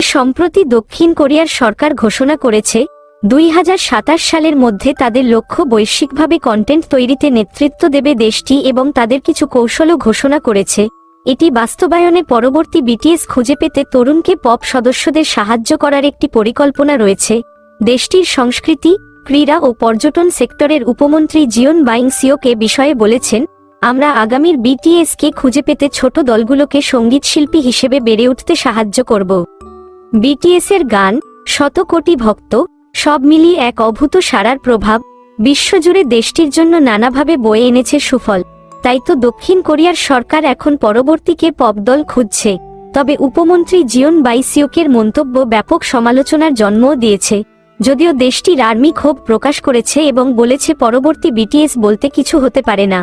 সম্প্রতি দক্ষিণ কোরিয়ার সরকার ঘোষণা করেছে 2027 সালের মধ্যে তাদের লক্ষ্য বৈশ্বিকভাবে কন্টেন্ট তৈরিতে নেতৃত্ব দেবে দেশটি এবং তাদের কিছু কৌশলও ঘোষণা করেছে। এটি বাস্তবায়নে পরবর্তী বিটিএস খুঁজে পেতে তরুণকে পপ সদস্যদের সাহায্য করার একটি পরিকল্পনা রয়েছে। দেশটির সংস্কৃতি, ক্রীড়া ও পর্যটন সেক্টরের উপমন্ত্রী জিওন বাইং সিওক এ বিষয়ে বলেছেন, আমরা আগামীর বিটিএসকে খুঁজে পেতে ছোট দলগুলোকে সঙ্গীতশিল্পী হিসেবে বেড়ে উঠতে সাহায্য করব। বিটিএসের গান, শত কোটি ভক্ত, সব মিলিয়ে এক অভূত সাড়ার প্রভাব বিশ্বজুড়ে দেশটির জন্য নানাভাবে বয়ে এনেছে সুফল। তাই তো দক্ষিণ কোরিয়ার সরকার এখন পরবর্তীকে পপ দল খুঁজছে। তবে উপমন্ত্রী জিওন বাইসিওকের মন্তব্য ব্যাপক সমালোচনার জন্মও দিয়েছে। যদিও দেশটির আর্মি ক্ষোভ প্রকাশ করেছে এবং বলেছে পরবর্তী বিটিএস বলতে কিছু হতে পারে না।